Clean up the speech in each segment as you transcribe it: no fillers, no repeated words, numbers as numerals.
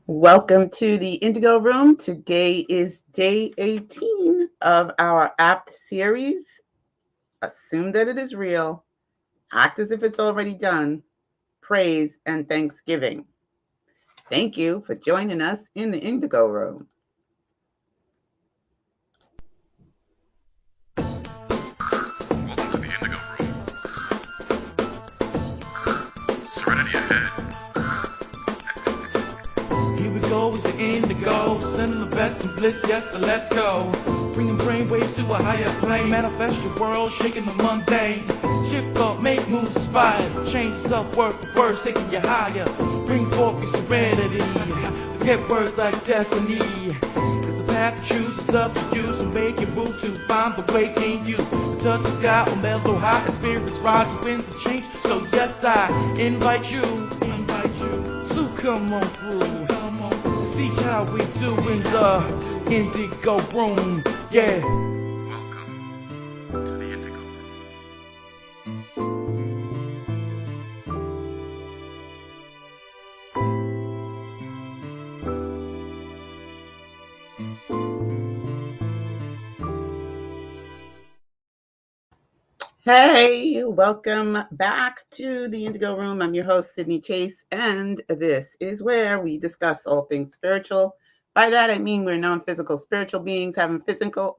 Welcome to the Indigo Room. Today is day 18 of our AAPT series. Assume that it is real. Act as if it's already done. Praise and thanksgiving. Thank you for joining us in the Indigo Room. Welcome to the Indigo Room. Serenity ahead. Here we go, it's the indigo, sending the best in bliss, yes, so let's go. Bringing brainwaves to a higher plane, manifest your world, shaking the mundane. Shift thought, make moves inspired, change self-worth for words, taking you higher. Bring forth your serenity, forget words like destiny. Cause the path you choose is up to you, so make your move to find the way in you. Touch the sky or mellow high, and spirits rise, and winds of change. So yes, I invite you. So come on through. See how we do in the Indigo Room, yeah. Welcome to the Indigo Room. Hey, welcome back to the Indigo Room. I'm your host, Sydney Chase, and this is where we discuss all things spiritual. By that, I mean we're non-physical spiritual beings having physical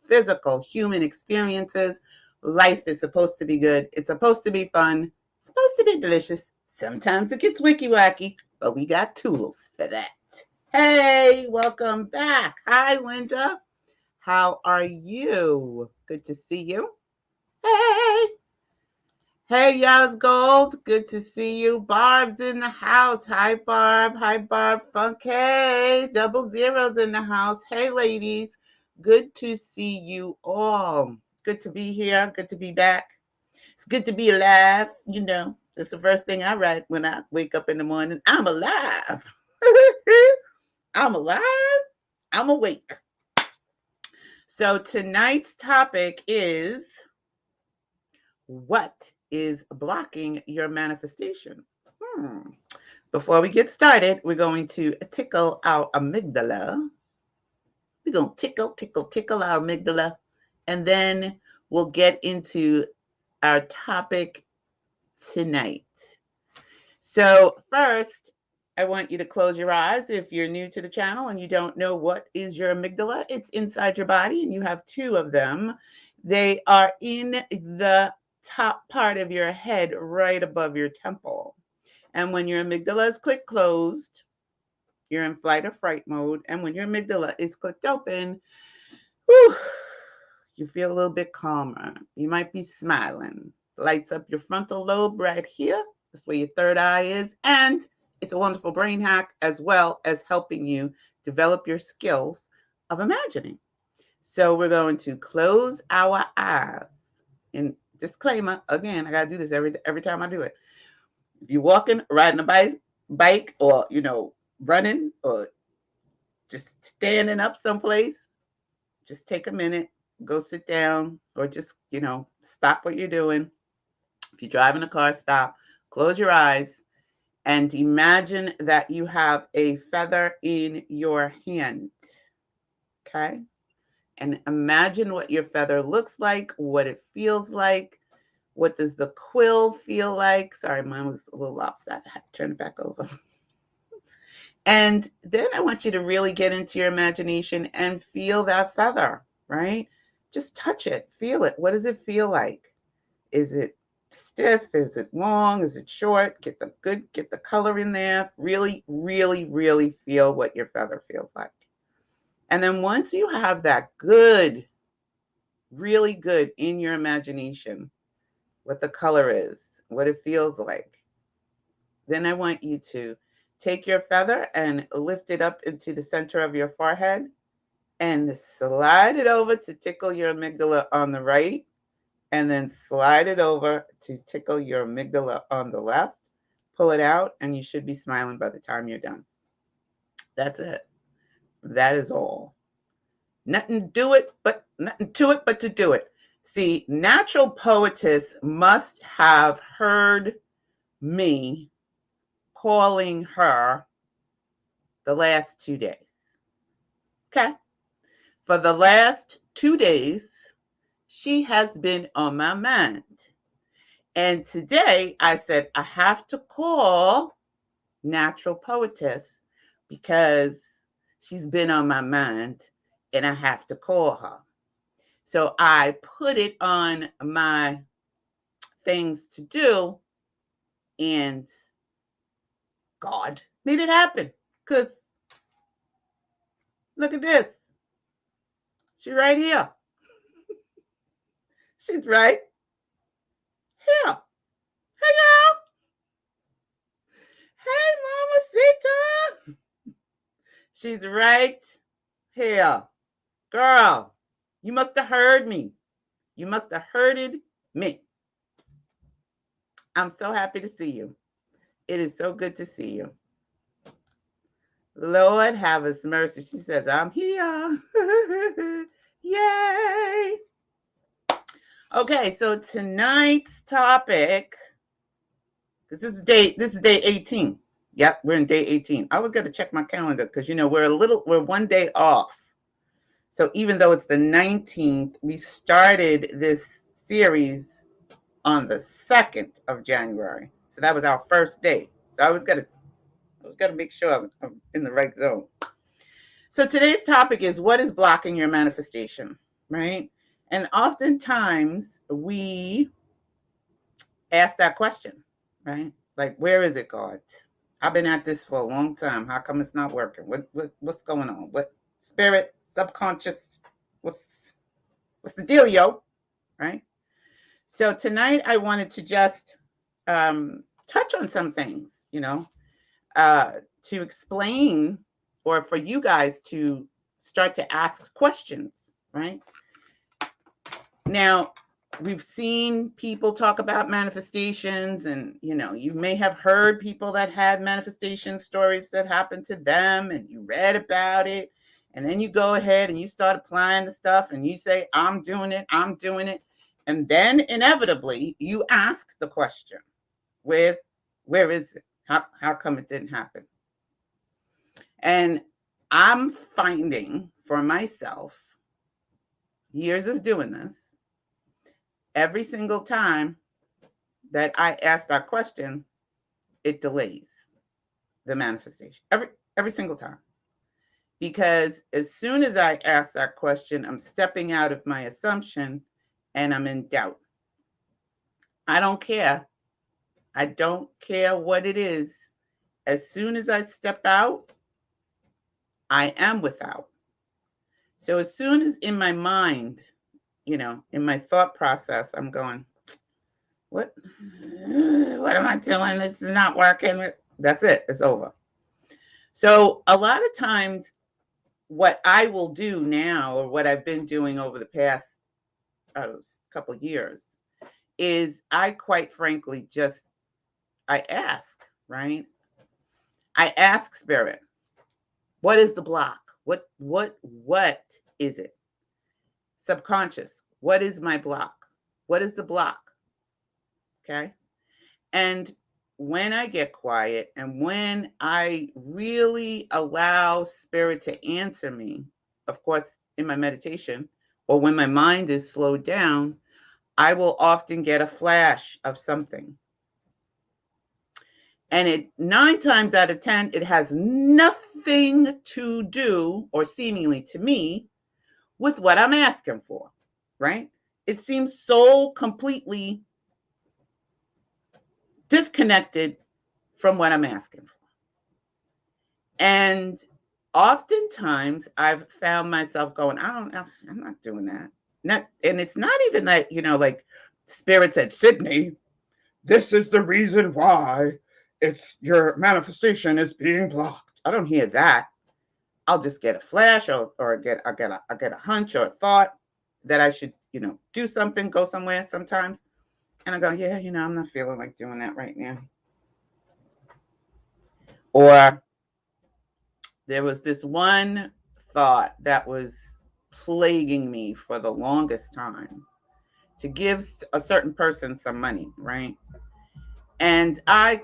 human experiences. Life is supposed to be good. It's supposed to be fun. It's supposed to be delicious. Sometimes it gets wicky-wacky, but we got tools for that. Hey, welcome back. Hi, Linda. How are you? Good to see you. Hey. Hey, Yaz Gold. Good to see you. Barb's in the house. Hi, Barb. Hi, Barb Funk. Hey, Double Zero's in the house. Hey, ladies. Good to see you all. Good to be here. Good to be back. It's good to be alive. You know, it's the first thing I write when I wake up in the morning. I'm alive. I'm alive. I'm awake. So tonight's topic is what is blocking your manifestation? Before we get started, we're going to tickle our amygdala. We're going to tickle our amygdala, and then we'll get into our topic tonight. So first, I want you to close your eyes. If you're new to the channel and you don't know what is your amygdala, it's inside your body, and you have two of them. They are in the top part of your head, right above your temple. And when your amygdala is click closed, you're in flight or fright mode. And when your amygdala is clicked open, whew, you feel a little bit calmer. You might be smiling. Lights up your frontal lobe right here. That's where your third eye is. And it's a wonderful brain hack, as well as helping you develop your skills of imagining. So we're going to close our eyes. And disclaimer, again, I got to do this every time I do it. If you're walking, riding a bike, or running, or just standing up someplace, just take a minute, go sit down, or just stop what you're doing. If you're driving a car, stop, close your eyes, and imagine that you have a feather in your hand. Okay? And imagine what your feather looks like, what it feels like. What does the quill feel like? Sorry, mine was a little lopsided. I had to turn it back over. And then I want you to really get into your imagination and feel that feather, right? Just touch it, feel it. What does it feel like? Is it stiff? Is it long? Is it short? Get the color in there. Really, really, really feel what your feather feels like. And then once you have that good, really good in your imagination, what the color is, what it feels like, then I want you to take your feather and lift it up into the center of your forehead and slide it over to tickle your amygdala on the right, and then slide it over to tickle your amygdala on the left. Pull it out, and you should be smiling by the time you're done. That's it. That is all. Nothing to it but to do it. See, natural poetess must have heard me calling her the last 2 days. Okay. For the last 2 days, she has been on my mind. And today I said, I have to call Natural Poetess because she's been on my mind and I have to call her. So I put it on my things to do, and God made it happen. Because look at this. She's right here. She's right here. Hey, girl. Hey, Mamacita. She's right here. Girl, you must have heard me. You must have hearded me. I'm so happy to see you. It is so good to see you. Lord have us mercy. She says, I'm here. Yay. Okay, so tonight's topic, because this is day 18. Yep, we're in day 18. I always got to check my calendar because we're 1 day off. So even though it's the 19th, we started this series on the 2nd of January. So that was our first day. So I always got to make sure I'm in the right zone. So today's topic is, what is blocking your manifestation, right? And oftentimes we ask that question, right? Like, where is it, God? I've been at this for a long time. How come it's not working? What's going on? What spirit, subconscious? What's the dealio, right? So tonight I wanted to just touch on some things, to explain, or for you guys to start to ask questions, right? Now, we've seen people talk about manifestations, and, you may have heard people that had manifestation stories that happened to them, and you read about it, and then you go ahead and you start applying the stuff, and you say, I'm doing it. And then inevitably you ask the question where is it? How come it didn't happen? And I'm finding for myself, years of doing this, every single time that I ask that question, it delays the manifestation. Every single time. Because as soon as I ask that question, I'm stepping out of my assumption and I'm in doubt. I don't care. I don't care what it is. As soon as I step out, I am without. So as soon as in my mind, in my thought process, I'm going, what am I doing? This is not working. That's it. It's over. So a lot of times what I will do now, or what I've been doing over the past couple of years, is I quite frankly I ask, right? I ask spirit, what is the block? What is it? Subconscious, what is my block? What is the block? Okay. And when I get quiet and when I really allow spirit to answer me, of course, in my meditation, or when my mind is slowed down, I will often get a flash of something. And 9 times out of 10, it has nothing to do, or seemingly to me, with what I'm asking for, right? It seems so completely disconnected from what I'm asking for. And oftentimes I've found myself going, I'm not doing that. And it's not even that, like spirit said, Sydney, this is the reason why your manifestation is being blocked. I don't hear that. I'll just get a flash or get a hunch or a thought that I should, do something, go somewhere sometimes. And I go, yeah, I'm not feeling like doing that right now. Or there was this one thought that was plaguing me for the longest time, to give a certain person some money, right? And I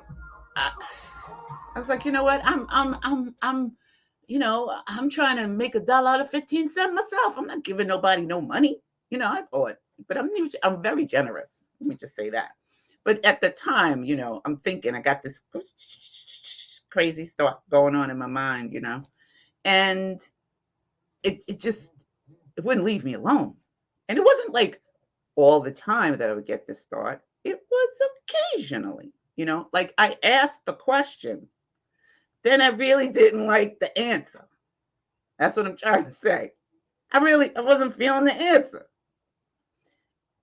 was like, you know what? I'm trying to make $1 out of 15 cents myself. I'm not giving nobody no money. I thought, but I'm very generous. Let me just say that. But at the time, I'm thinking I got this crazy stuff going on in my mind, and it wouldn't leave me alone. And it wasn't like all the time that I would get this thought. It was occasionally, like I asked the question, then I really didn't like the answer. That's what I'm trying to say. I wasn't feeling the answer.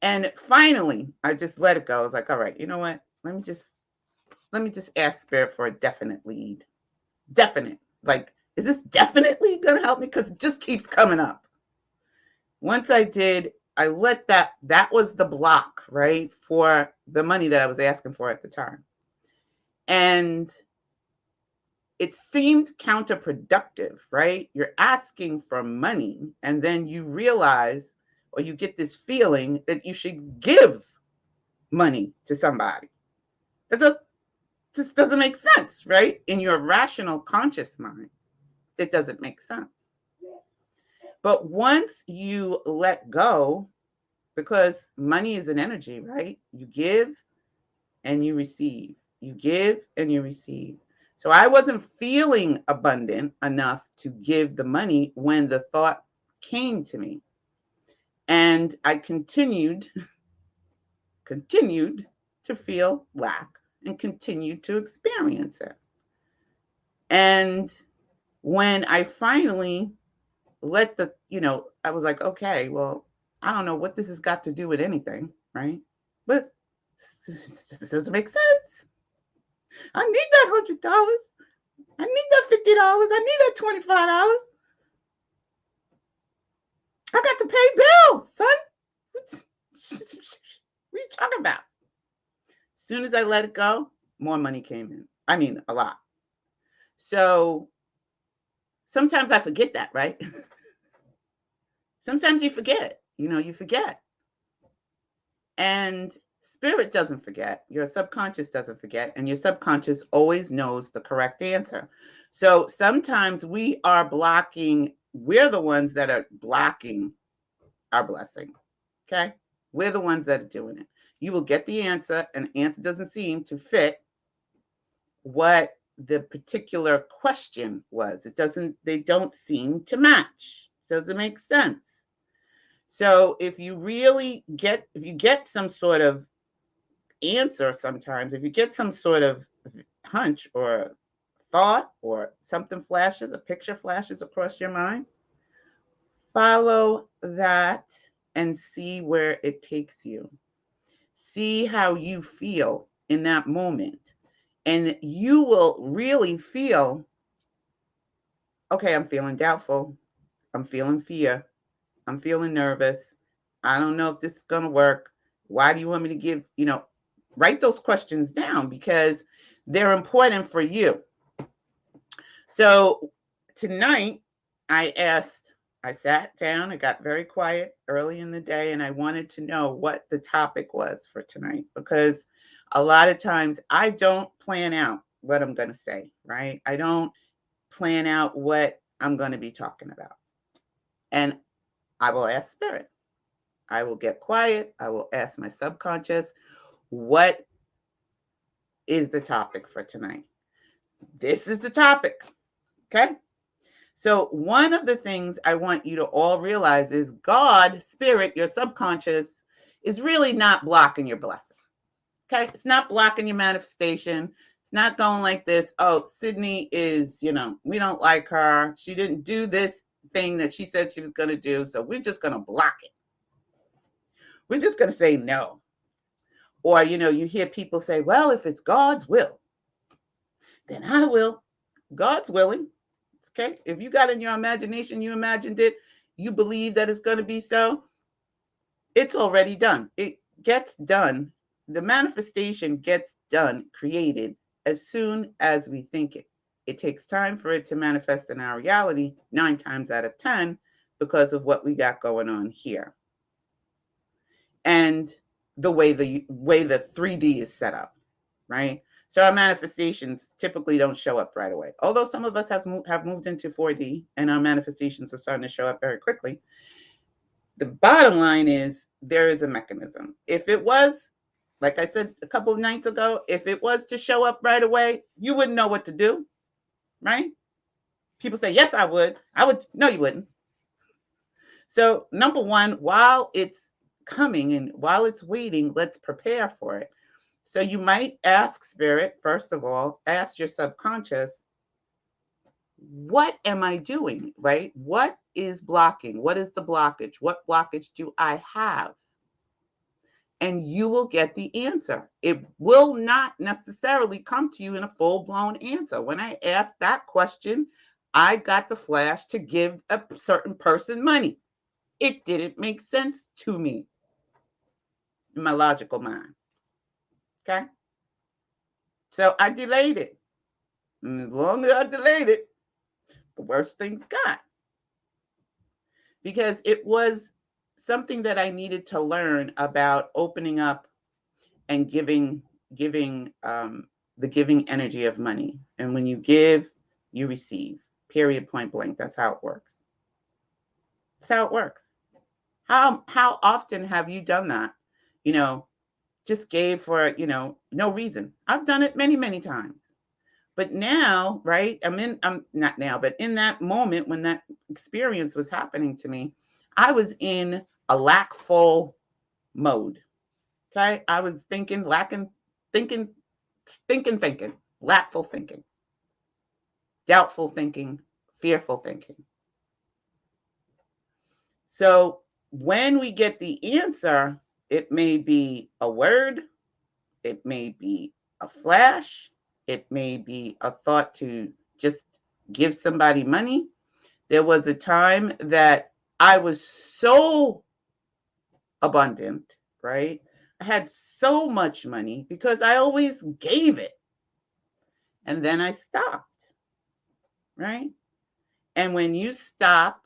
And finally, I just let it go. I was like, all right, you know what? Let me just ask Spirit for a definite lead. Definite. Like, is this definitely going to help me? Because it just keeps coming up. Once I did, I let that was the block, right, for the money that I was asking for at the time. And it seemed counterproductive, right? You're asking for money, and then you realize, or you get this feeling that you should give money to somebody. That just doesn't make sense, right? In your rational, conscious mind, it doesn't make sense. But once you let go, because money is an energy, right? You give and you receive. You give and you receive. So I wasn't feeling abundant enough to give the money when the thought came to me. And I continued to feel lack and continued to experience it. And when I finally let I was like, okay, well, I don't know what this has got to do with anything, right? But this doesn't make sense. I need that $100. I need that $50. I need that $25. I got to pay bills, son. What are you talking about? As soon as I let it go, more money came in. I mean, a lot. So sometimes I forget that, right? Sometimes you forget, you forget. And Spirit doesn't forget. Your subconscious doesn't forget. And your subconscious always knows the correct answer. So sometimes we're the ones that are blocking our blessing. Okay? We're the ones that are doing it. You will get the answer, and the answer doesn't seem to fit what the particular question was. They don't seem to match. Does it make sense? So if you get some sort of answer sometimes, if you get some sort of hunch or thought or something flashes, a picture flashes across your mind, follow that and see where it takes you. See how you feel in that moment. And you will really feel, okay, I'm feeling doubtful. I'm feeling fear. I'm feeling nervous. I don't know if this is going to work. Why do you want me to give, write those questions down because they're important for you. So tonight I sat down, I got very quiet early in the day, and I wanted to know what the topic was for tonight, because a lot of times I don't plan out what I'm going to say, right? I don't plan out what I'm going to be talking about. And I will ask Spirit. I will get quiet. I will ask my subconscious, what is the topic for tonight? This is the topic. Okay? So one of the things I want you to all realize is God, Spirit, your subconscious, is really not blocking your blessing. Okay? It's not blocking your manifestation. It's not going like this. Oh, Sydney is, we don't like her. She didn't do this thing that she said she was going to do. So we're just going to block it. We're just going to say no. Or, you hear people say, well, if it's God's will, then I will. God's willing. Okay. If you got in your imagination, you imagined it, you believe that it's going to be so, it's already done. It gets done. The manifestation gets done, created as soon as we think it. It takes time for it to manifest in our reality 9 times out of 10 because of what we got going on here. And the way the 3D is set up, right? So our manifestations typically don't show up right away. Although some of us have moved into 4D and our manifestations are starting to show up very quickly. The bottom line is there is a mechanism. If it was, like I said a couple of nights ago, if it was to show up right away, you wouldn't know what to do, right? People say, yes, I would. I would. No, you wouldn't. So number one, while it's coming and while it's waiting, let's prepare for it. So you might ask spirit, first of all, ask your subconscious, what am I doing, right? What is blocking? What is the blockage? What blockage do I have? And you will get the answer. It will not necessarily come to you in a full-blown answer. When I asked that question, I got the flash to give a certain person money. It didn't make sense to me in my logical mind. Okay? So I delayed it. And as long as I delayed it, the worse things got. Because it was something that I needed to learn about opening up and giving the giving energy of money. And when you give, you receive. Period, point blank. That's how it works. That's how it works. How often have you done that? You know, just gave for, no reason. I've done it many, many times. But now, right, I'm not now, but in that moment when that experience was happening to me, I was in a lackful mode. Okay. I was thinking, lackful thinking, doubtful thinking, fearful thinking. So when we get the answer, it may be a word, it may be a flash, it may be a thought to just give somebody money. There was a time that I was so abundant, right? I had so much money because I always gave it. And then I stopped, right? And when you stop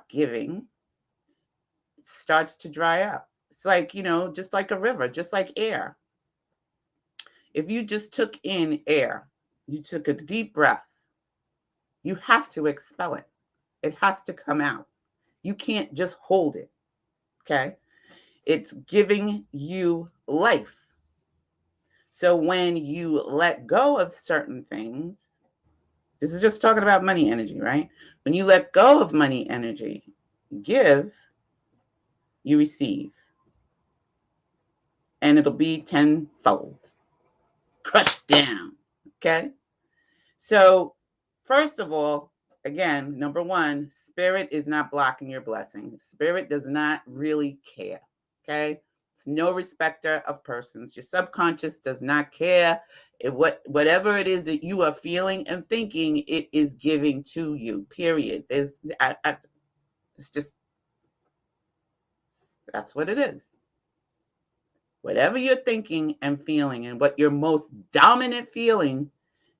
giving, it starts to dry up. It's like, just like a river, just like air. If you just took in air, you took a deep breath, you have to expel it. It has to come out. You can't just hold it, okay? It's giving you life. So when you let go of certain things, this is just talking about money energy, right? When you let go of money energy, give, you receive. And it'll be tenfold. Crushed down, okay? So first of all, again, number one, spirit is not blocking your blessing. Spirit does not really care, okay? It's no respecter of persons. Your subconscious does not care. Whatever it is that you are feeling and thinking, it is giving to you, period. It's just, that's what it is. Whatever you're thinking and feeling and what your most dominant feeling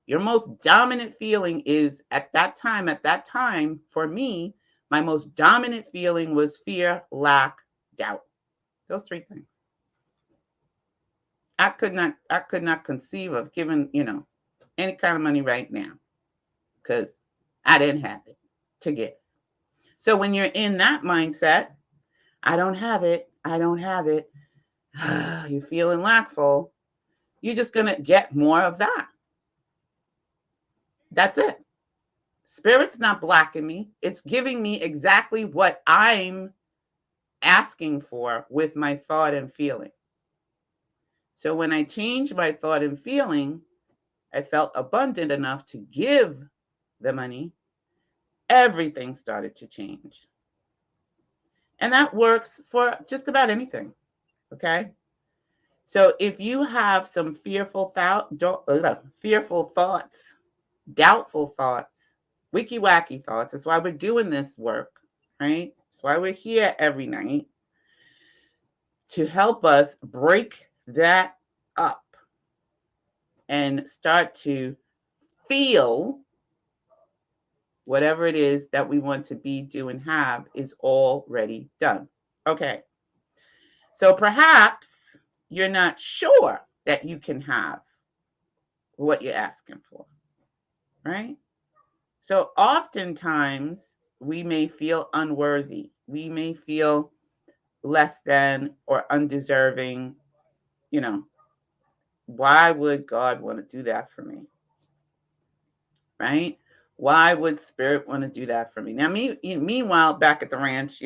is at that time, for me, my most dominant feeling was fear, lack, doubt. Those three things. I could not conceive of giving, any kind of money right now because I didn't have it to give. So when you're in that mindset, I don't have it. You're feeling lackful. You're just going to get more of that. That's it. Spirit's not blocking me. It's giving me exactly what I'm asking for with my thought and feeling. So when I changed my thought and feeling, I felt abundant enough to give the money. Everything started to change. And that works for just about anything. Okay? So if you have some fearful thoughts, doubtful thoughts, wicky-wacky thoughts, that's why we're doing this work, right? That's why we're here every night, to help us break that up and start to feel whatever it is that we want to be, do, and have is already done. Okay. So perhaps you're not sure that you can have what you're asking for, right? So oftentimes we may feel unworthy. We may feel less than or undeserving. You know, why would God want to do that for me? Right? Why would Spirit want to do that for me? Now, meanwhile, back at the ranch,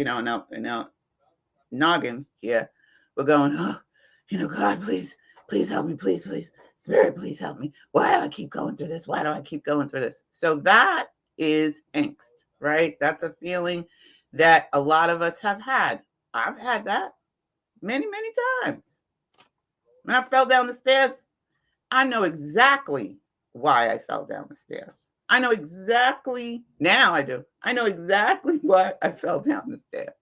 noggin here, we're going, oh, God, please help me, please, Spirit, please help me. Why do I keep going through this? Why do I keep going through this? So that is angst, right? That's a feeling that a lot of us have had. I've had that many, many times. When I fell down the stairs, I know exactly why I fell down the stairs. I know exactly, now I do. I know exactly why I fell down the stairs.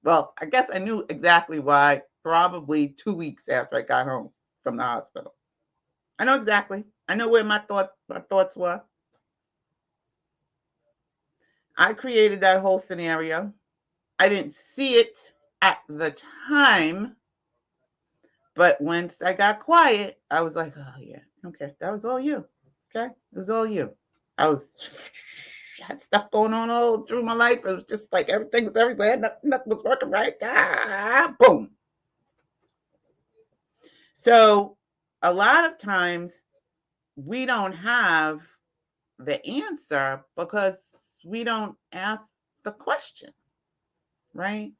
Well, I guess I knew exactly why probably 2 weeks after I got home from the hospital. I know exactly. I know where my thoughts were. I created that whole scenario. I didn't see it at the time, but once I got quiet, I was like, oh yeah, okay, that was all you. Okay, it was all you. I had stuff going on all through my life. It was just like everything was everywhere. Nothing was working right. Boom. So a lot of times we don't have the answer because we don't ask the question, right?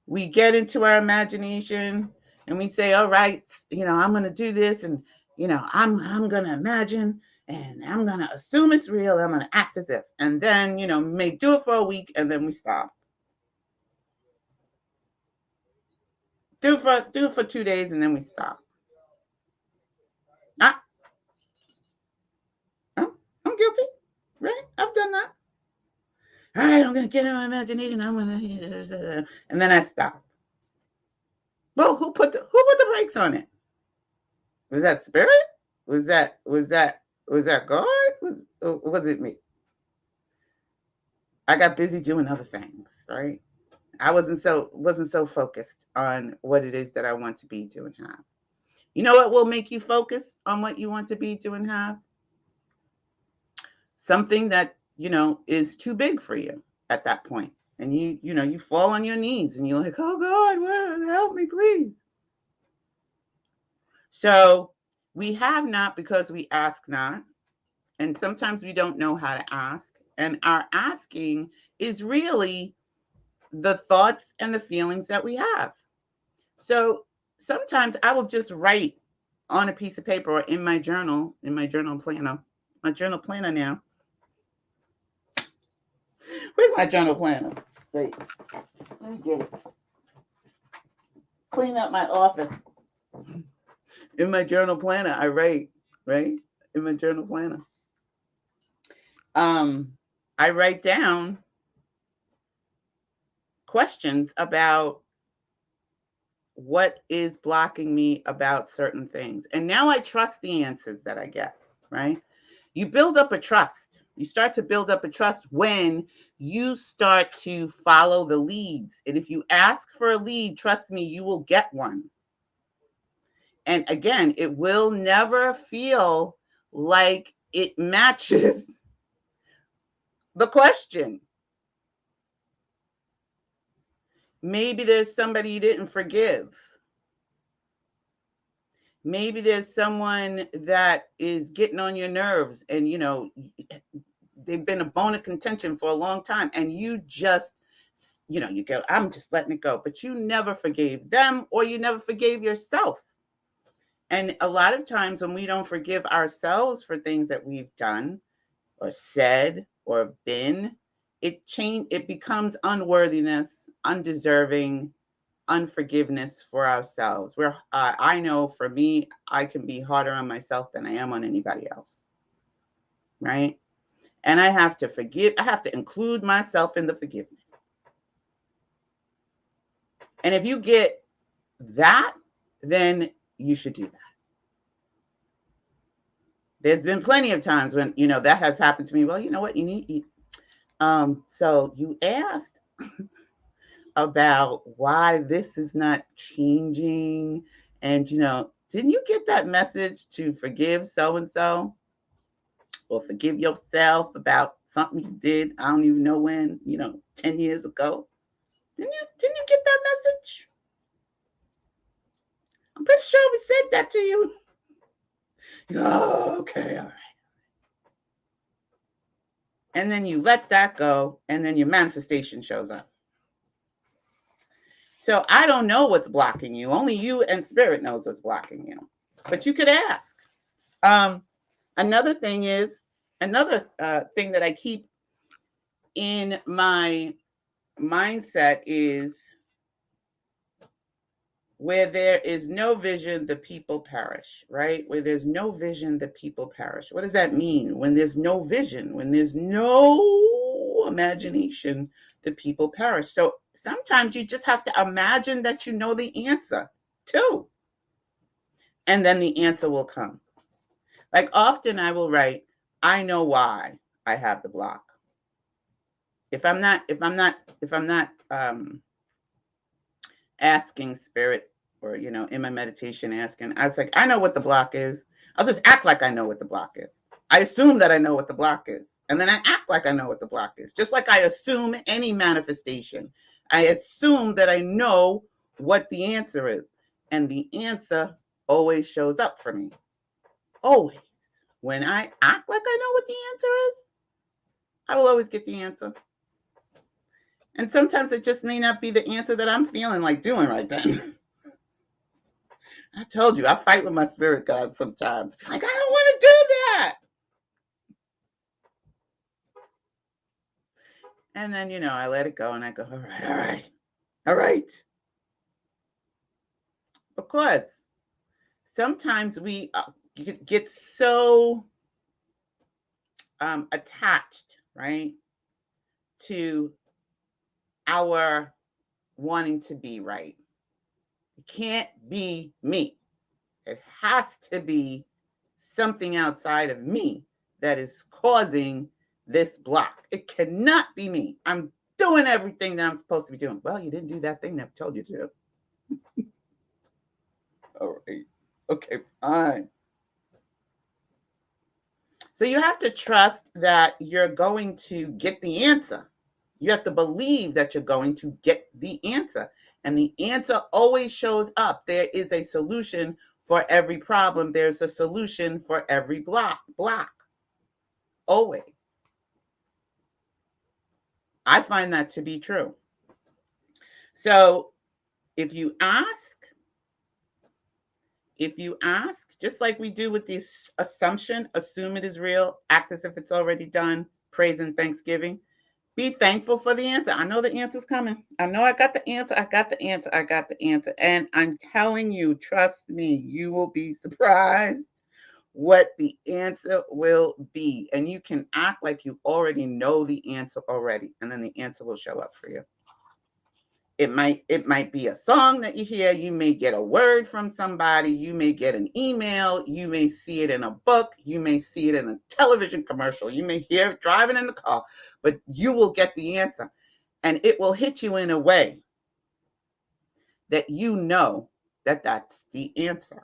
We get into our imagination and we say, all right, I'm going to do this. And, I'm going to imagine and I'm going to assume it's real. I'm going to act as if. And then, may do it for a week and then we stop. Do it for 2 days and then we stop. I'm guilty, right? I've done that. All right, I'm going to get in my imagination. I'm going to, and then I stop. Well, who put the brakes on it? Was that Spirit? Was that God? Was it me? I got busy doing other things, right? I wasn't so focused on what it is that I want to be, do, and have. You know what will make you focus on what you want to be, do, and have? Something that, is too big for you at that point. And you fall on your knees and you're like, oh God, help me, please. So we have not because we ask not. And sometimes we don't know how to ask. And our asking is really the thoughts and the feelings that we have. So sometimes I will just write on a piece of paper or in my journal planner now. Where's my journal planner? Wait, let me get it. Clean up my office. In my journal planner, I write, right? In my journal planner. I write down questions about what is blocking me about certain things. And now I trust the answers that I get, right? You build up a trust. You start to build up a trust when you start to follow the leads. And if you ask for a lead, trust me, you will get one. And again, it will never feel like it matches the question. Maybe there's somebody you didn't forgive. Maybe there's someone that is getting on your nerves and, they've been a bone of contention for a long time and you just, you go, I'm just letting it go. But you never forgave them or you never forgave yourself. And a lot of times when we don't forgive ourselves for things that we've done or said or been, it becomes unworthiness, undeserving, unforgiveness for ourselves. I know for me, I can be harder on myself than I am on anybody else, right? And I have to forgive. I have to include myself in the forgiveness. And if you get that, then you should do that. There's been plenty of times when, that has happened to me. Well, you know what? You need. So you asked about why this is not changing. And, didn't you get that message to forgive so-and-so? Or forgive yourself about something you did, I don't even know when, 10 years ago. Didn't you get that message? I'm pretty sure we said that to you. Oh, okay, all right. And then you let that go, and then your manifestation shows up. So I don't know what's blocking you. Only you and spirit knows what's blocking you. But you could ask. Another thing that I keep in my mindset is, where there is no vision, the people perish, right? Where there's no vision, the people perish. What does that mean? When there's no vision, when there's no imagination, the people perish. So sometimes you just have to imagine that you know the answer too. And then the answer will come. Like often I will write, I know why I have the block. If I'm not asking spirit, or in my meditation asking, I was like, I know what the block is. I'll just act like I know what the block is. I assume that I know what the block is, and then I act like I know what the block is, just like I assume any manifestation. I assume that I know what the answer is, and the answer always shows up for me. Always. When I act like I know what the answer is, I will always get the answer. And sometimes it just may not be the answer that I'm feeling like doing right then. I told you, I fight with my spirit guide sometimes. It's like, I don't want to do that. And then, I let it go and I go, all right. Because sometimes we get so attached, right, to our wanting to be right. It can't be me. It has to be something outside of me that is causing this block. It cannot be me. I'm doing everything that I'm supposed to be doing. Well, you didn't do that thing that I told you to do. All right. Okay, fine. So you have to trust that you're going to get the answer. You have to believe that you're going to get the answer. And the answer always shows up. There is a solution for every problem. There's a solution for every block. Always. I find that to be true. So if you ask, just like we do with this assumption, assume it is real, act as if it's already done, praise and thanksgiving. Be thankful for the answer. I know the answer's coming. I know I got the answer. And I'm telling you, trust me, you will be surprised what the answer will be. And you can act like you already know the answer already, and then the answer will show up for you. It might be a song that you hear. You may get a word from somebody. You may get an email. You may see it in a book. You may see it in a television commercial. You may hear it driving in the car, but you will get the answer. And it will hit you in a way that you know that that's the answer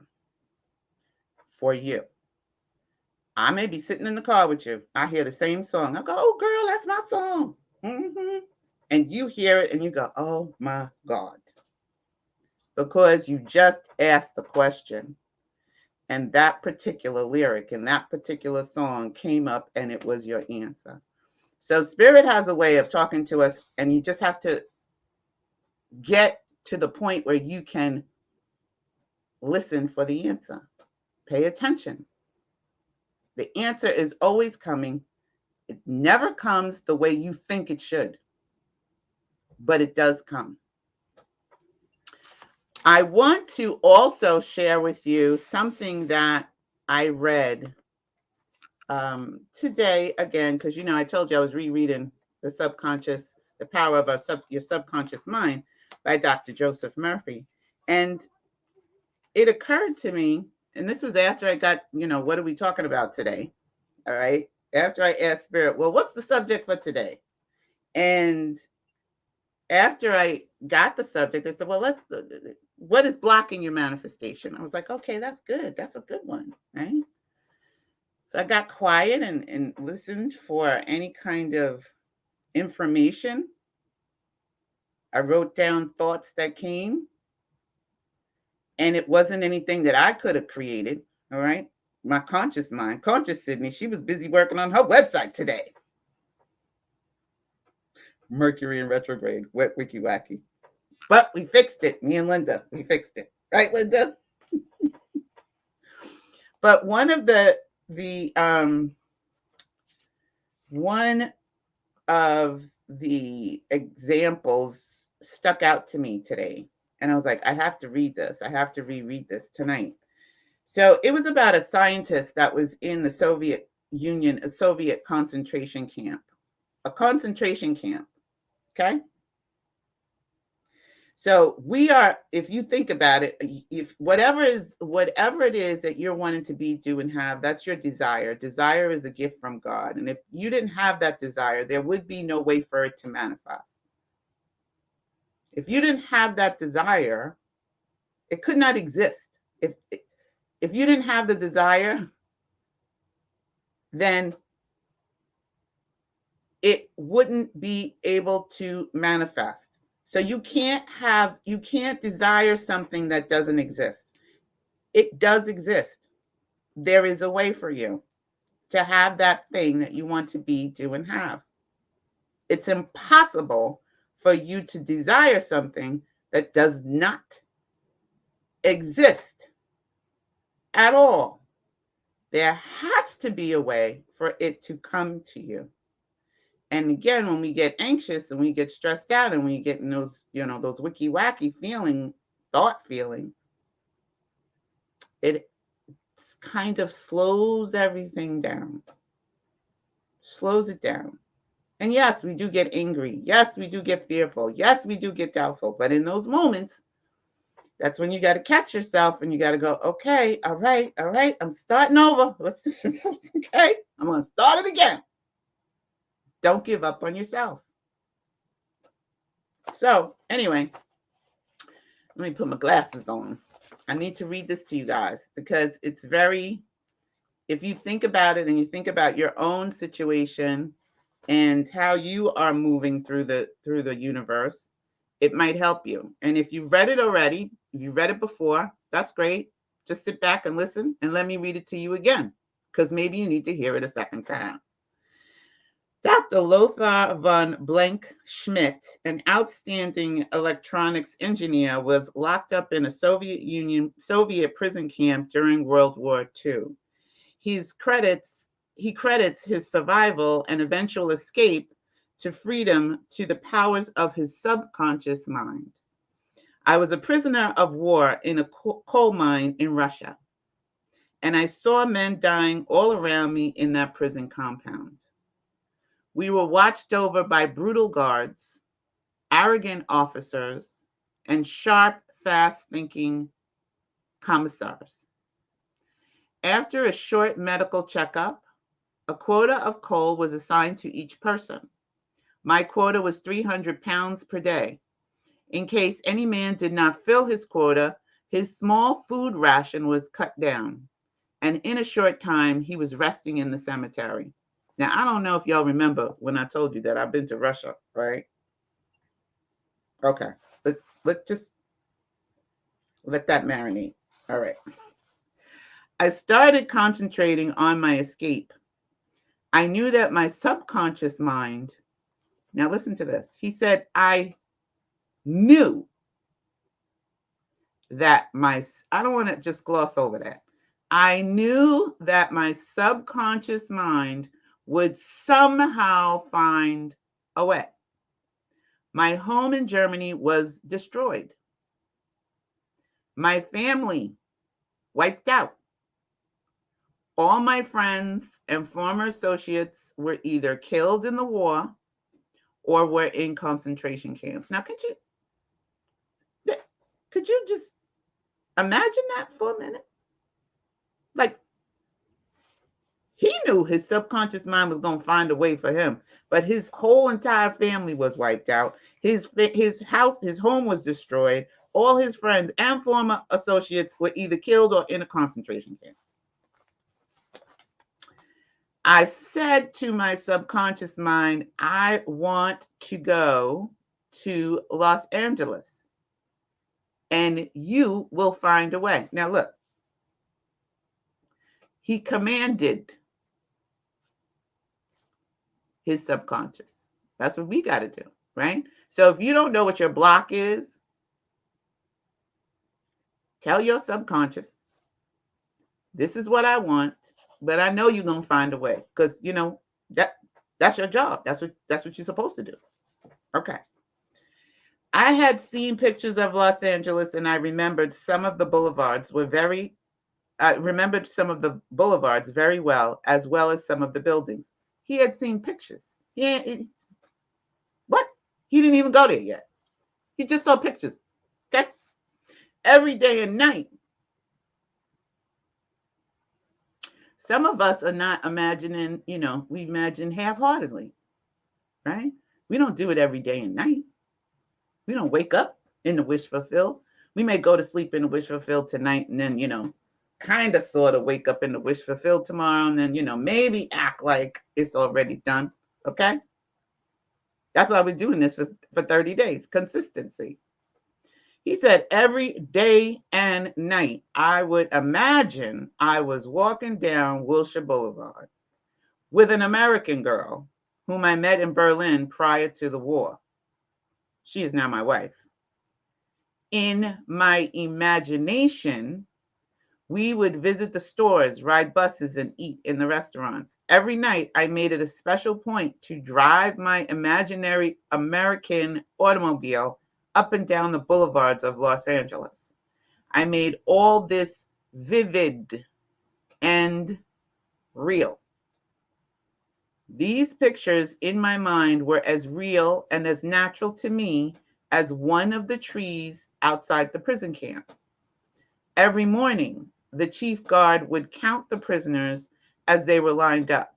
for you. I may be sitting in the car with you. I hear the same song. I go, oh, girl, that's my song. Mm-hmm. And you hear it and you go, oh my God. Because you just asked the question. And that particular lyric and that particular song came up and it was your answer. So spirit has a way of talking to us, and you just have to get to the point where you can listen for the answer. Pay attention. The answer is always coming. It never comes the way you think it should, but it does come. I want to also share with you something that I read today again, because I told you I was rereading The Power of Your Subconscious Mind by Dr. Joseph Murphy. And it occurred to me, and this was after I got, what are we talking about today? All right. After I asked Spirit, well, what's the subject for today? And after I got the subject, I said, well, what is blocking your manifestation? I was like, okay, that's good. That's a good one, right? So I got quiet and listened for any kind of information. I wrote down thoughts that came, and it wasn't anything that I could have created. All right. My conscious mind, conscious Sydney, she was busy working on her website today. Mercury in retrograde, wet wiki wacky. But we fixed it. Me and Linda, we fixed it. Right, Linda? But one of the examples stuck out to me today. And I was like, I have to read this. I have to reread this tonight. So it was about a scientist that was in the Soviet Union, a Soviet concentration camp. A concentration camp. Okay? So we are, if you think about it, if whatever it is that you're wanting to be, do, and have, that's your desire. Desire is a gift from God. And if you didn't have that desire, there would be no way for it to manifest. If you didn't have that desire, it could not exist. If you didn't have the desire, then it wouldn't be able to manifest. So you can't desire something that doesn't exist. It does exist. There is a way for you to have that thing that you want to be, do, and have. It's impossible for you to desire something that does not exist at all. There has to be a way for it to come to you. And again, when we get anxious and we get stressed out and we get in those, those wicky wacky thought feelings, it kind of slows everything down, slows it down. And yes, we do get angry. Yes, we do get fearful. Yes, we do get doubtful. But in those moments, that's when you got to catch yourself and you got to go, okay, all right, I'm starting over. Okay, I'm going to start it again. Don't give up on yourself. So anyway, let me put my glasses on. I need to read this to you guys because it's if you think about it and you think about your own situation and how you are moving through the universe, it might help you. And if you've read it already, if you've read it before, that's great. Just sit back and listen and let me read it to you again because maybe you need to hear it a second time. Dr. Lothar von Blank-Schmidt, an outstanding electronics engineer, was locked up in a Soviet prison camp during World War II. He credits his survival and eventual escape to freedom to the powers of his subconscious mind. I was a prisoner of war in a coal mine in Russia, and I saw men dying all around me in that prison compound. We were watched over by brutal guards, arrogant officers, and sharp, fast-thinking commissars. After a short medical checkup, a quota of coal was assigned to each person. My quota was 300 pounds per day. In case any man did not fill his quota, his small food ration was cut down, and in a short time, he was resting in the cemetery. Now, I don't know if y'all remember when I told you that I've been to Russia, right? Okay, just let that marinate. All right. I started concentrating on my escape. I knew that my subconscious mind, now listen to this. He said, I knew that I don't want to just gloss over that. I knew that my subconscious mind would somehow find a way. My home in Germany was destroyed. My family wiped out. All my friends and former associates were either killed in the war or were in concentration camps. Now, could you just imagine that for a minute? Like, he knew his subconscious mind was going to find a way for him, but his whole entire family was wiped out. His house, his home was destroyed. all his friends and former associates were either killed or in a concentration camp. I said to my subconscious mind, I want to go to Los Angeles, and you will find a way. Now, look, he commanded his subconscious. That's what we got to do, right? So if you don't know what your block is, tell your subconscious, this is what I want, but I know you're going to find a way, because you know that's your job. That's what you're supposed to do. Okay. I had seen pictures of Los Angeles, and I remembered some of the boulevards were very I remembered some of the boulevards very well as some of the buildings. He had seen pictures. What? He didn't even go there yet. He just saw pictures. Okay? Every day and night. Some of us are not imagining, we imagine half-heartedly, right? We don't do it every day and night. We don't wake up in the wish fulfilled. We may go to sleep in the wish fulfilled tonight and then, kind of sort of wake up in the wish fulfilled tomorrow and then, maybe act like it's already done. Okay? That's why we're doing this for 30 days. Consistency. He said every day and night, I would imagine I was walking down Wilshire Boulevard with an American girl whom I met in Berlin prior to the war. She is now my wife. In my imagination, we would visit the stores, ride buses, and eat in the restaurants. Every night, I made it a special point to drive my imaginary American automobile up and down the boulevards of Los Angeles. I made all this vivid and real. These pictures in my mind were as real and as natural to me as one of the trees outside the prison camp. Every morning, the chief guard would count the prisoners as they were lined up.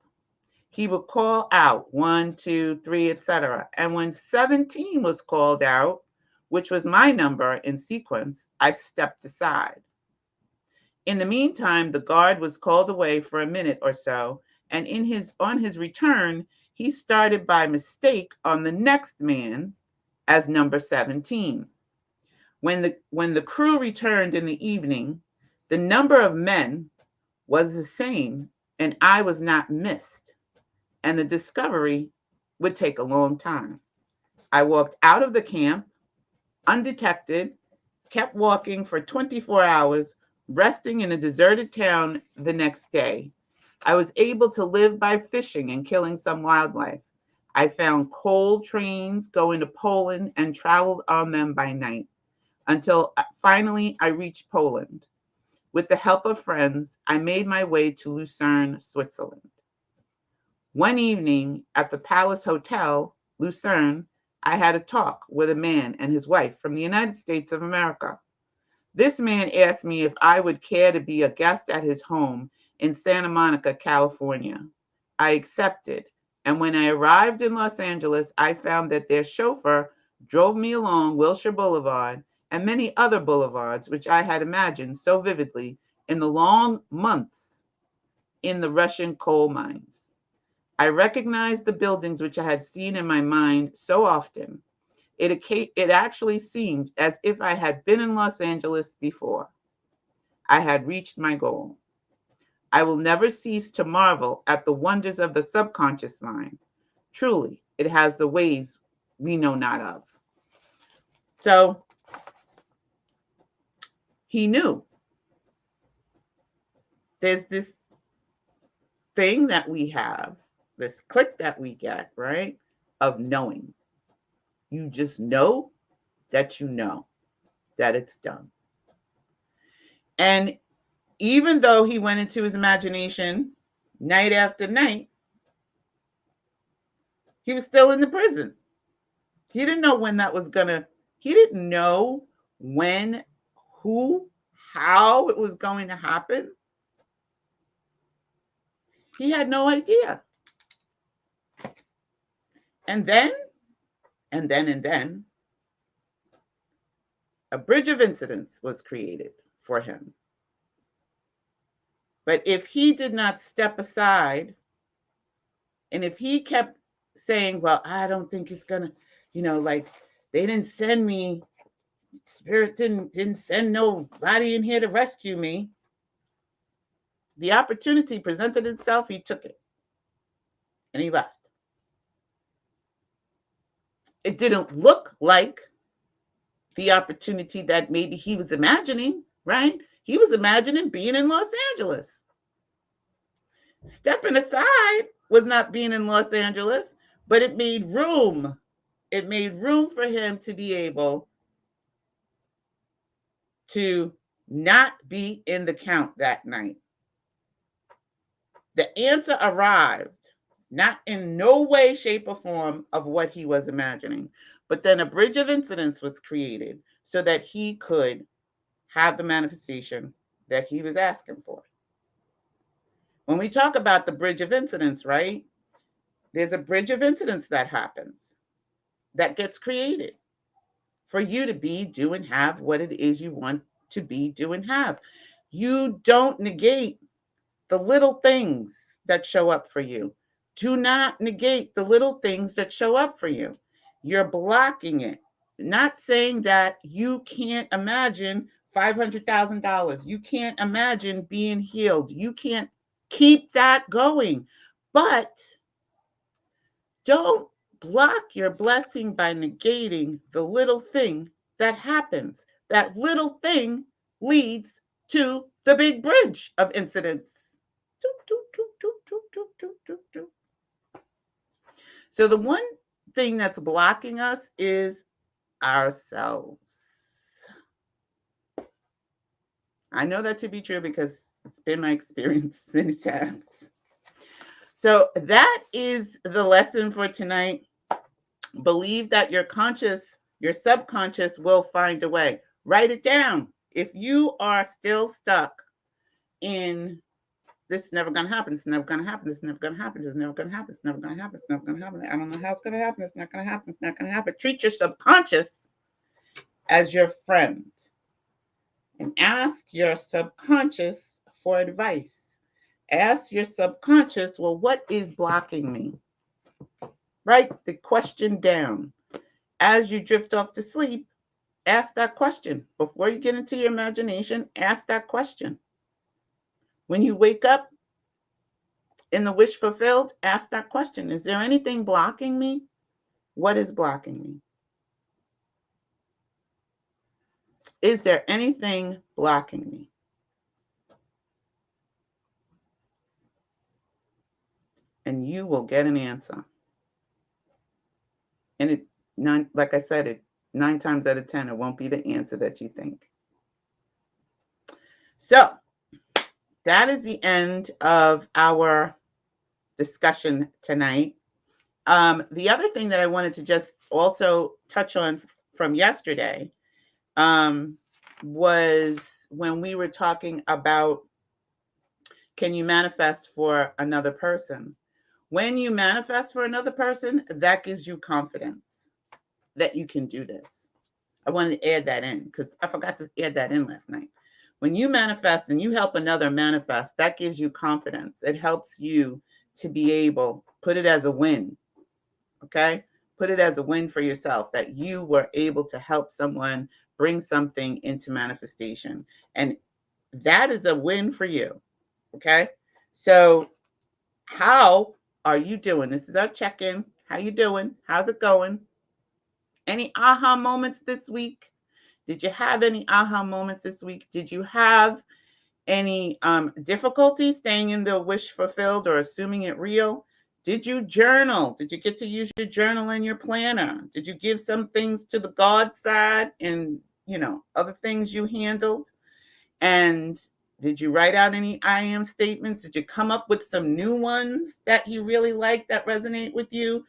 He would call out 1, 2, 3, etc. And when 17 was called out, which was my number in sequence, I stepped aside. In the meantime, the guard was called away for a minute or so, and on his return, he started by mistake on the next man as number 17. When the crew returned in the evening, the number of men was the same, and I was not missed, and the discovery would take a long time. I walked out of the camp undetected, kept walking for 24 hours, resting in a deserted town the next day. I was able to live by fishing and killing some wildlife. I found coal trains going to Poland and traveled on them by night until finally I reached Poland. With the help of friends, I made my way to Lucerne, Switzerland. One evening at the Palace Hotel, Lucerne, I had a talk with a man and his wife from the United States of America. This man asked me if I would care to be a guest at his home in Santa Monica, California. I accepted, and when I arrived in Los Angeles, I found that their chauffeur drove me along Wilshire Boulevard and many other boulevards, which I had imagined so vividly in the long months in the Russian coal mines. I recognized the buildings which I had seen in my mind so often. It actually seemed as if I had been in Los Angeles before. I had reached my goal. I will never cease to marvel at the wonders of the subconscious mind. Truly, it has the ways we know not of. So, he knew. There's this thing that we have, this click that we get, right, of knowing. You just know that it's done. And even though he went into his imagination night after night, he was still in the prison. He didn't know when he didn't know when, who, how it was going to happen. He had no idea. And then, A bridge of incidents was created for him. But if he did not step aside, and if he kept saying, well, I don't think it's gonna, like they didn't send me, Spirit didn't send nobody in here to rescue me. The opportunity presented itself, he took it. And he left. It didn't look like the opportunity that maybe he was imagining, right? He was imagining being in Los Angeles. Stepping aside was not being in Los Angeles, but it made room. It made room for him to be able to not be in the count that night. The answer arrived, not in no way, shape, or form of what he was imagining, but then a bridge of incidents was created so that he could have the manifestation that he was asking for. When we talk about the bridge of incidents, right? There's a bridge of incidents that happens, that gets created for you to be, do, and have what it is you want to be, do, and have. You don't negate the little things that show up for you. Do not negate the little things that show up for you. You're blocking it. Not saying that you can't imagine $500,000. You can't imagine being healed. You can't keep that going. But don't block your blessing by negating the little thing that happens. That little thing leads to the big bridge of incidents. So the one thing that's blocking us is ourselves. I know that to be true because it's been my experience many times. So that is the lesson for tonight. Believe that your subconscious will find a way. Write it down. If you are still stuck in this is never going to happen, it's never going to happen, this is never going to happen, this is never going to happen, it's never going to happen, it's never going to happen, I don't know how it's going to happen, it's not going to happen, it's not going to happen. Treat your subconscious as your friend and ask your subconscious for advice. Ask your subconscious, well, what is blocking me? Write the question down. As you drift off to sleep, ask that question. Before you get into your imagination, ask that question. When you wake up in the wish fulfilled, ask that question. Is there anything blocking me? What is blocking me? Is there anything blocking me? And you will get an answer. And like I said, 9 times out of 10, it won't be the answer that you think. So that is the end of our discussion tonight. The other thing that I wanted to just also touch on from yesterday was when we were talking about, can you manifest for another person? When you manifest for another person, that gives you confidence that you can do this. I wanted to add that in because I forgot to add that in last night. When you manifest and you help another manifest, that gives you confidence. It helps you to be able, put it as a win, okay? Put it as a win for yourself that you were able to help someone bring something into manifestation. And that is a win for you, okay? So how are you doing? This is our check-in. How you doing? How's it going? Any aha moments this week? Did you have any aha moments this week? Did you have any difficulty staying in the wish fulfilled or assuming it real? Did you journal? Did you get to use your journal and your planner? Did you give some things to the God side and, other things you handled? And did you write out any I am statements? Did you come up with some new ones that you really like that resonate with you?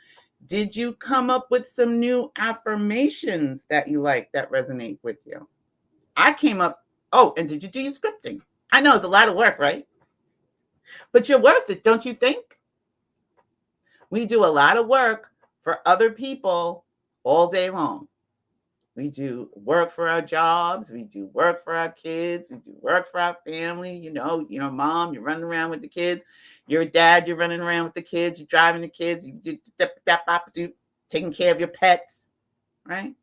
Did you come up with some new affirmations that you like that resonate with you? I came up, and did you do your scripting? I know it's a lot of work, right? But you're worth it, don't you think? We do a lot of work for other people all day long. We do work for our jobs. We do work for our kids. We do work for our family. You know, you're a mom, you're running around with the kids. You're a dad, you're running around with the kids. You're driving the kids. You do taking care of your pets, right?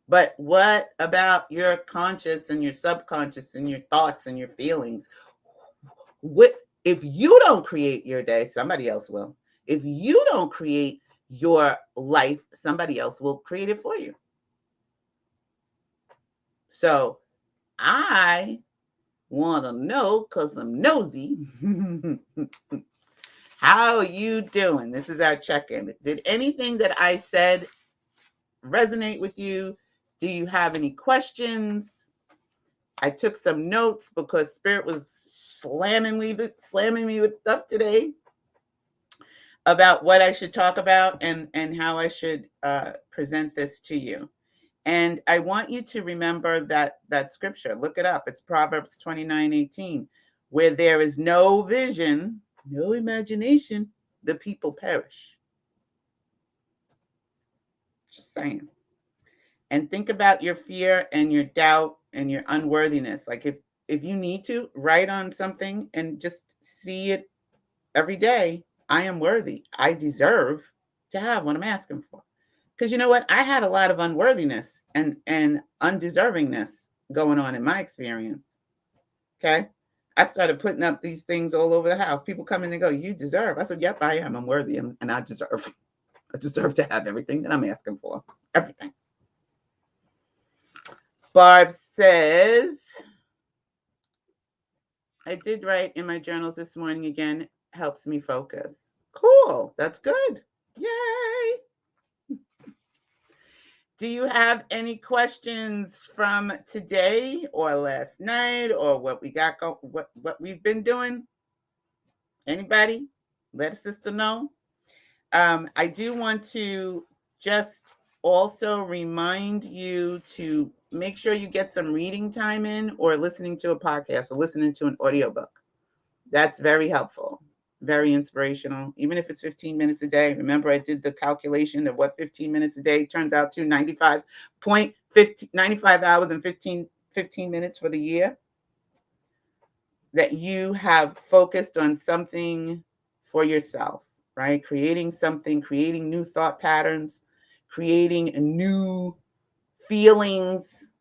But what about your conscious and your subconscious and your thoughts and your feelings? What if you don't create your day, somebody else will. If you don't create your life, somebody else will create it for you. So I want to know, because I'm nosy, how you doing? This is our check-in. Did anything that I said resonate with you? Do you have any questions? I took some notes because Spirit was slamming me with stuff today about what I should talk about and how I should present this to you. And I want you to remember that scripture. Look it up. It's Proverbs 29:18. Where there is no vision, no imagination, the people perish. Just saying. And think about your fear and your doubt and your unworthiness. Like if you need to, write on something and just see it every day. I am worthy. I deserve to have what I'm asking for. Because you know what? I had a lot of unworthiness and undeservingness going on in my experience. Okay? I started putting up these things all over the house. People come in and go, you deserve. I said, yep, I am. I'm worthy and I deserve. I deserve to have everything that I'm asking for. Everything. Barb says, I did write in my journals this morning again. Helps me focus. Cool. That's good. Yay. Do you have any questions from today or last night or what we got what we've been doing? Anybody? Let a sister know. I do want to just also remind you to make sure you get some reading time in or listening to a podcast or listening to an audiobook. That's very helpful. Very inspirational, even if it's 15 minutes a day. Remember, I did the calculation of what 15 minutes a day turns out to 95 hours and 15 minutes for the year. That you have focused on something for yourself, right? Creating something, creating new thought patterns, creating new feelings,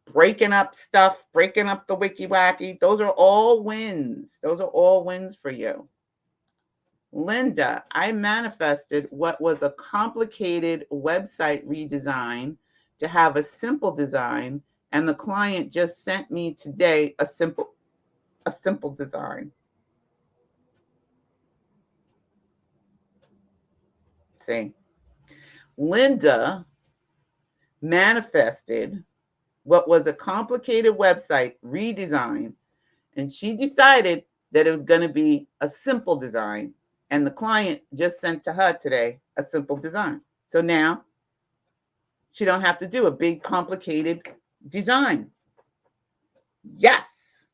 breaking up stuff, breaking up the wicky-wacky. Those are all wins. Those are all wins for you. Linda, I manifested what was a complicated website redesign to have a simple design, and the client just sent me today a simple design. See, Linda manifested what was a complicated website redesign, and she decided that it was going to be a simple design. And the client just sent to her today a simple design. So now she don't have to do a big complicated design. Yes.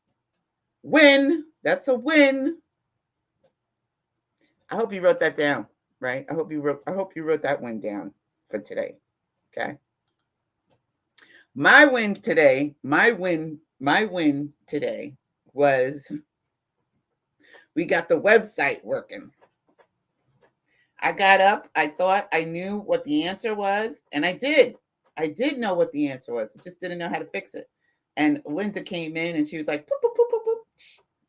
Win. That's a win. I hope you wrote that down, right? I hope you wrote that win down for today. Okay. My win today was we got the website working. I got up. I thought I knew what the answer was, and I did. I did know what the answer was. I just didn't know how to fix it. And Linda came in, and she was like, boop, boop, boop, boop, boop.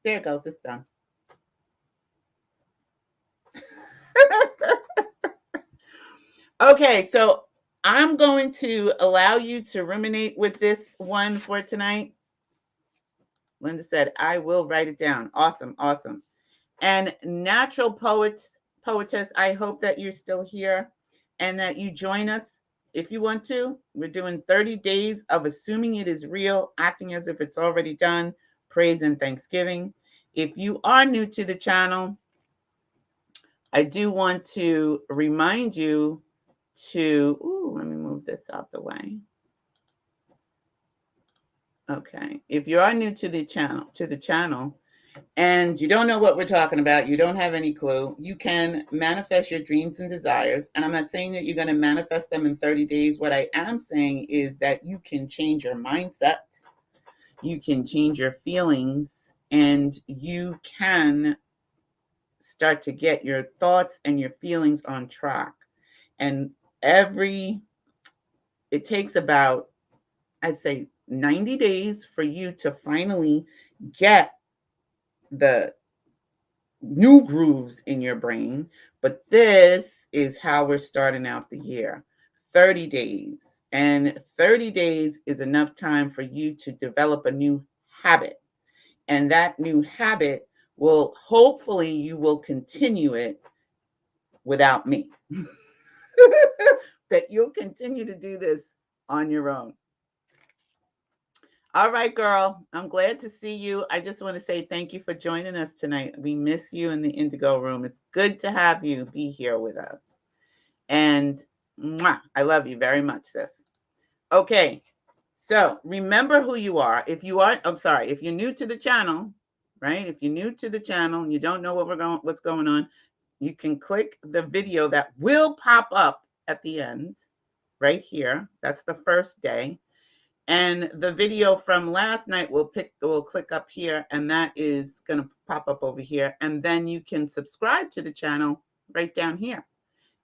There it goes. It's done. Okay, so I'm going to allow you to ruminate with this one for tonight. Linda said, I will write it down. Awesome, awesome. And natural poetess, I hope that you're still here and that you join us if you want to. We're doing 30 days of assuming it is real, acting as if it's already done, praise and thanksgiving. If you are new to the channel, I do want to remind you to, let me move this out the way. Okay. If you are new to the channel, and you don't know what we're talking about, you don't have any clue, you can manifest your dreams and desires. And I'm not saying that you're going to manifest them in 30 days. What I am saying is that you can change your mindset, you can change your feelings, and you can start to get your thoughts and your feelings on track. And it takes about, I'd say, 90 days for you to finally get the new grooves in your brain. But this is how we're starting out the year. 30 days. And 30 days is enough time for you to develop a new habit. And that new habit will, hopefully, you will continue it without me. That you'll continue to do this on your own. All right, girl. I'm glad to see you. I just want to say thank you for joining us tonight. We miss you in the Indigo room. It's good to have you be here with us. And I love you very much, sis. Okay. So remember who you are. If you're new to the channel, right? If you're new to the channel and you don't know what's going on, you can click the video that will pop up at the end right here. That's the first day. And the video from last night will click up here, and that is going to pop up over here. And then you can subscribe to the channel right down here.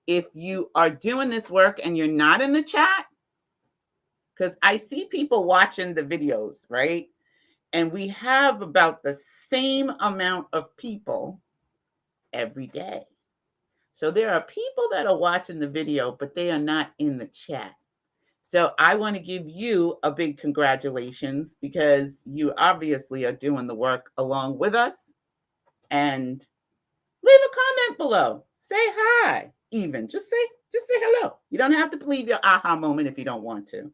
If you are doing this work and you're not in the chat, because I see people watching the videos, right? And we have about the same amount of people every day. So there are people that are watching the video, but they are not in the chat. So I want to give you a big congratulations, because you obviously are doing the work along with us. And leave a comment below. Say hi. Even just say hello. You don't have to leave your aha moment if you don't want to.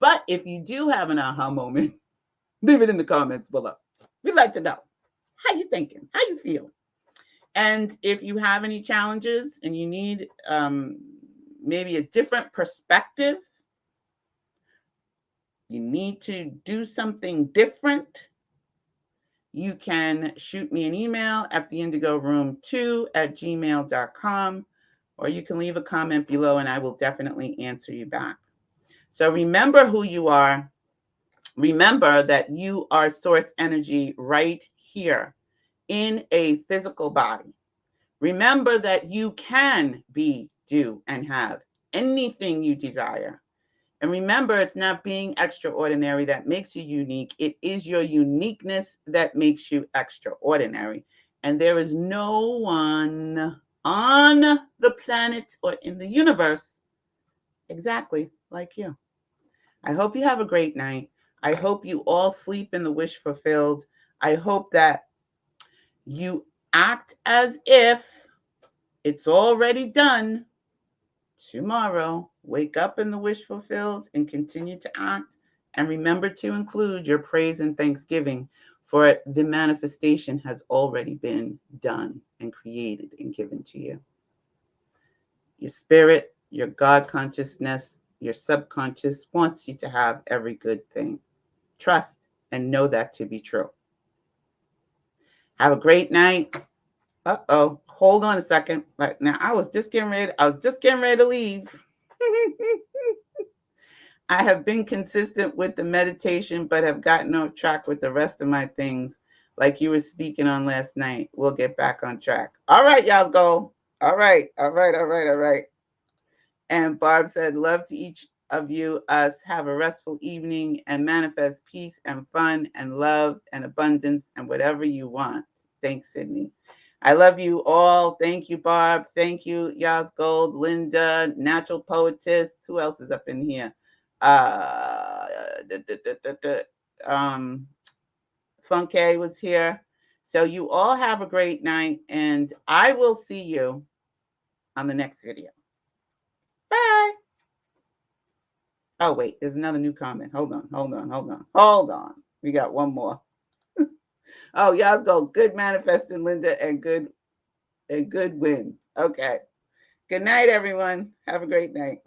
But if you do have an aha moment, leave it in the comments below. We'd like to know how you thinking, how you feeling. And if you have any challenges and you need maybe a different perspective, you need to do something different, you can shoot me an email at theindigoroom2@gmail.com, or you can leave a comment below and I will definitely answer you back. So remember who you are. Remember that you are source energy right here in a physical body. Remember that you can be, do, and have anything you desire. And remember, it's not being extraordinary that makes you unique. It is your uniqueness that makes you extraordinary. And there is no one on the planet or in the universe exactly like you. I hope you have a great night. I hope you all sleep in the wish fulfilled. I hope that you act as if it's already done. Tomorrow, wake up in the wish fulfilled and continue to act. And remember to include your praise and thanksgiving, for the manifestation has already been done and created and given to you. Your spirit, your God consciousness, your subconscious wants you to have every good thing. Trust and know that to be true. Have a great night. Uh-oh. Hold on a second. Right now, I was just getting ready to leave. I have been consistent with the meditation, but have gotten off track with the rest of my things, like you were speaking on last night. We'll get back on track. All right, y'all go. All right. And Barb said, love to each of you. Us have a restful evening and manifest peace and fun and love and abundance and whatever you want. Thanks, Sydney. I love you all. Thank you, Barb. Thank you, Yas Gold, Linda, Natural Poetess. Who else is up in here? Funke was here. So you all have a great night, and I will see you on the next video. Bye. Oh, wait, there's another new comment. Hold on. We got one more. Oh, y'all go. Good manifesting, Linda, and good win. Okay. Good night, everyone. Have a great night.